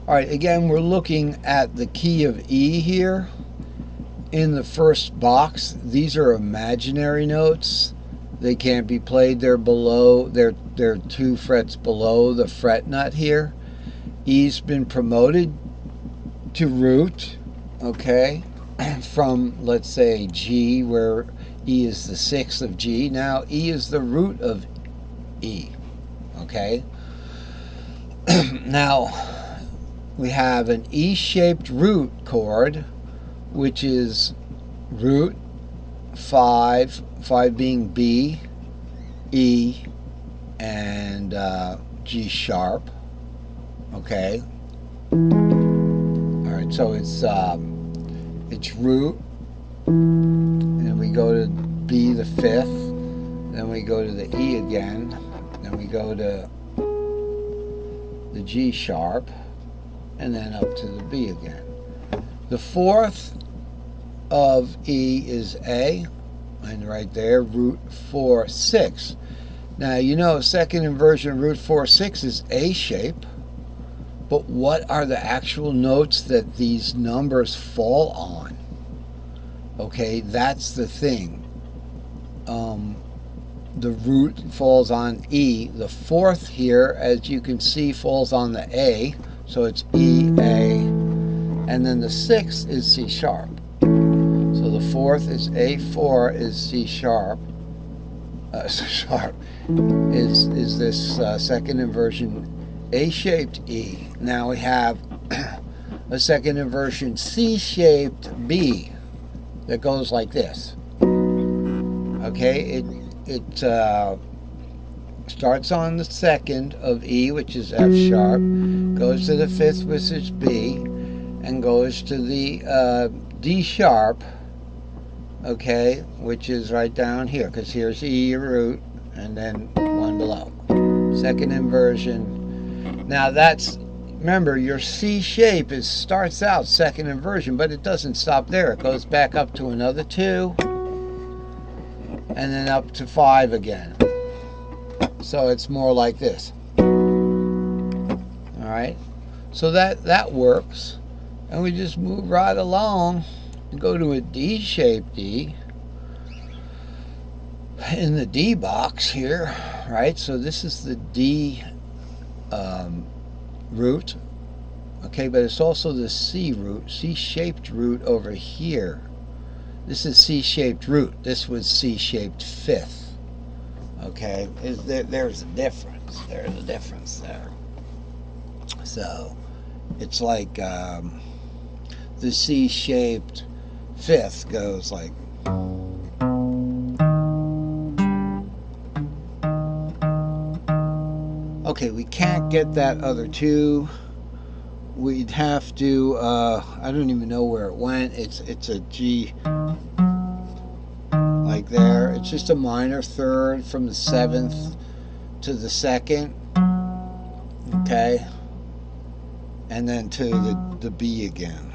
All right, again, we're looking at the key of E here in the first box. These are imaginary notes. They can't be played. They're below, they're 2 frets below the fret nut here. E's been promoted to root, okay, from, let's say, G, where E is the 6th of G. Now E is the root of E, okay. Now we have an E-shaped root chord, which is root 5, 5 being B, E, and G sharp, okay. All right, so it's root, and we go to B the 5th, then we go to the E again, then we go to the G sharp, and then up to the B again. The 4th of E is A, and right there, root 4, 6. Now, you know, second inversion root 4, 6 is A shape, but what are the actual notes that these numbers fall on? Okay, that's the thing. The root falls on E. The 4th here, as you can see, falls on the A, so it's E, A, and then the 6th is C sharp. So the 4th is A4 is C sharp. C sharp is this second inversion A-shaped E. Now we have a second inversion C-shaped B that goes like this. Okay, it starts on the 2nd of E, which is F sharp, goes to the 5th, which is B, and goes to the D sharp, okay, which is right down here, because here's E root, and then one below. Second inversion. Now that's, remember, your C shape starts out second inversion, but it doesn't stop there. It goes back up to another 2, and then up to 5 again. So it's more like this. All right, so that works, and we just move right along and go to a D-shaped D in the D box here, right? So this is the D root, okay, but it's also the C root, C-shaped root over here. This is C-shaped root. This was C-shaped 5th. Okay, there's a difference. There's a difference there. So it's like the C-shaped 5th goes like. Okay, we can't get that other 2. We'd have to, I don't even know where it went. It's a G, like there. It's just a minor 3rd from the 7th to the 2nd, okay, and then to the B again.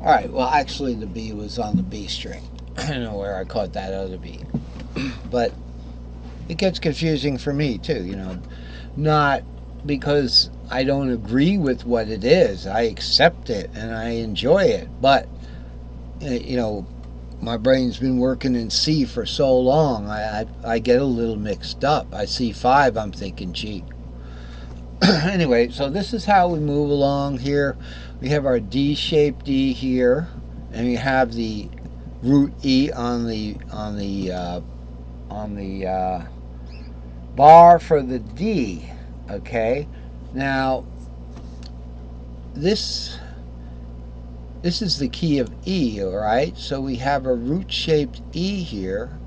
All right, well, actually the B was on the B string. I don't know where I caught that other B, but it gets confusing for me too, you know, not because I don't agree with what it is. I accept it and I enjoy it, but you know, my brain's been working in C for so long, I get a little mixed up. I see 5, I'm thinking G. Anyway, so this is how we move along here. We have our D-shaped D here, and we have the root E on the bar for the D. Okay, now this is the key of E, all right? So we have a root-shaped E here,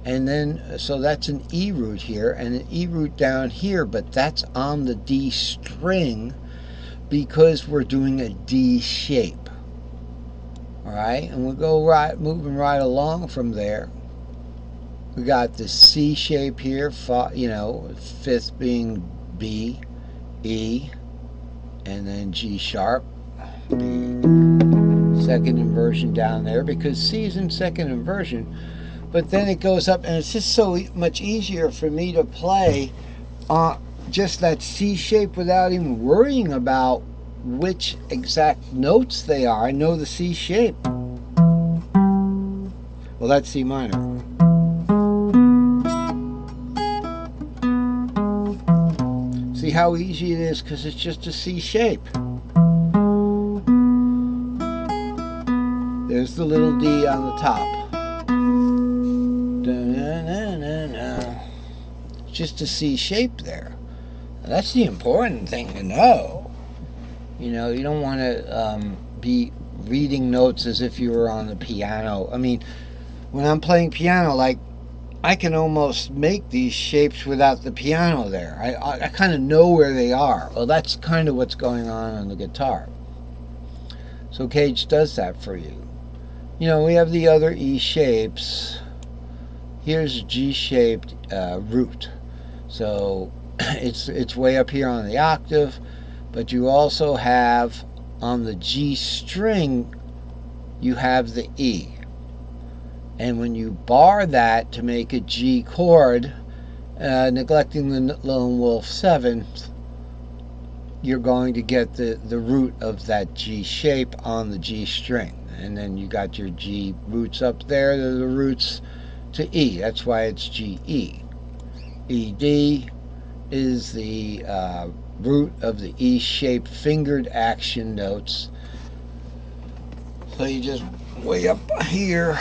and then, so that's an E root here, and an E root down here, but that's on the D string because we're doing a D shape, all right? And we'll go moving right along from there. We got the C shape here, you know, 5th being B, E, and then G sharp, B. Second inversion down there, because C is in second inversion, but then it goes up, and it's just so much easier for me to play just that C shape without even worrying about which exact notes they are. I know the C shape. Well, that's C minor. See how easy it is, because it's just a C shape. There's the little D on the top. It's just a C shape there. That's the important thing to know. You know, you don't want to be reading notes as if you were on the piano. I mean, when I'm playing piano, like, I can almost make these shapes without the piano there. I kind of know where they are. Well, that's kind of what's going on the guitar. So Cage does that for you. You know, we have the other E shapes. Here's G-shaped root. So it's way up here on the octave, but you also have on the G string, you have the E. And when you bar that to make a G chord, neglecting the lone wolf seventh, you're going to get the root of that G shape on the G string. And then you got your G roots up there. They're the roots to E. That's why it's G-E. E-D is the root of the E-shaped fingered action notes. So you just way up here,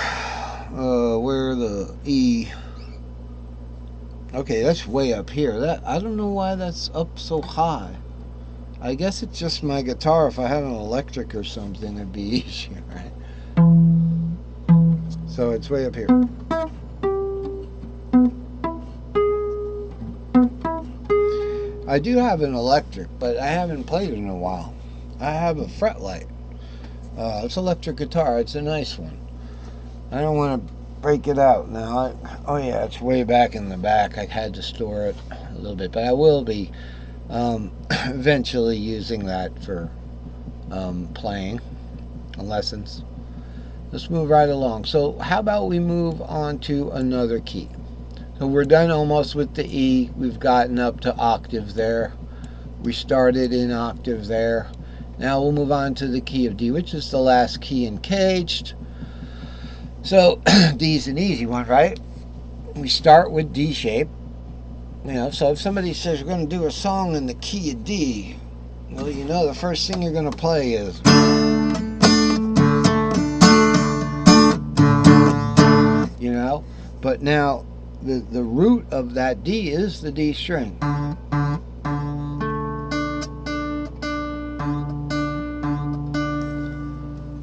where the E. Okay, that's way up here. That I don't know why that's up so high. I guess it's just my guitar. If I had an electric or something, it'd be easier, right? So it's way up here. I do have an electric, but I haven't played it in a while. I have a fretlight. It's an electric guitar. It's a nice one. I don't want to break it out now. Oh yeah, it's way back in the back. I had to store it a little bit, but I will be eventually using that for playing lessons. Let's move right along. So how about we move on to another key? So we're done almost with the E. We've gotten up to octave there. We started in octave there. Now we'll move on to the key of D, which is the last key in Caged. So D's an easy one, right? We start with D shape. You know, so if somebody says you're going to do a song in the key of D, well, you know the first thing you're going to play is, you know, but now the root of that D is the D string.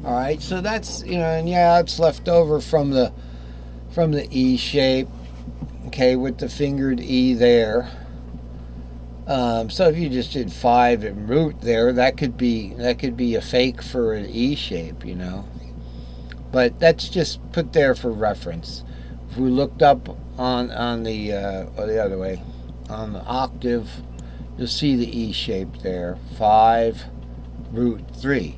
All right, so that's, you know, and yeah, it's left over from the E shape. Okay, with the fingered E there. So if you just did 5 and root there, that could be a fake for an E shape, you know. But that's just put there for reference. If we looked up on the or the other way, on the octave, you'll see the E shape there. 5, root 3.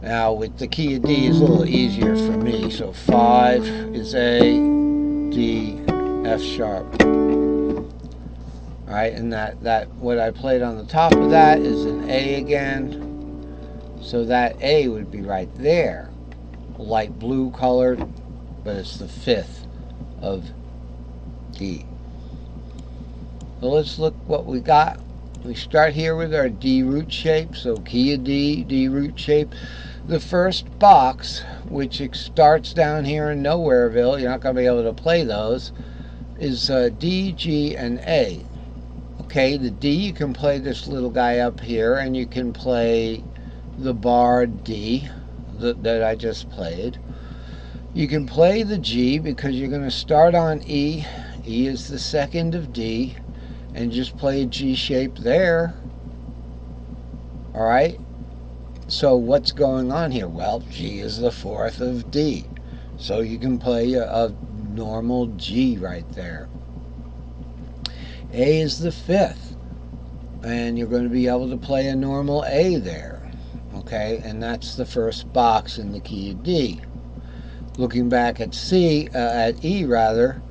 Now with the key of D, it's a little easier for me. So 5 is A, D, F sharp. All right, and that what I played on the top of that is an A again. So that A would be right there, light blue colored, but it's the 5th of D. So let's look what we got. We start here with our D root shape. So key of D, D root shape. The first box, which starts down here in Nowhereville, you're not going to be able to play those, is D, G, and A. Okay, the D, you can play this little guy up here, and you can play the bar D that I just played. You can play the G because you're going to start on E. E is the 2nd of D, and just play a G shape there. All right, so what's going on here? Well, G is the 4th of D, so you can play a normal G right there. A is the 5th, and you're going to be able to play a normal A there. Okay, and that's the first box in the key of D. Looking back at C, at E rather,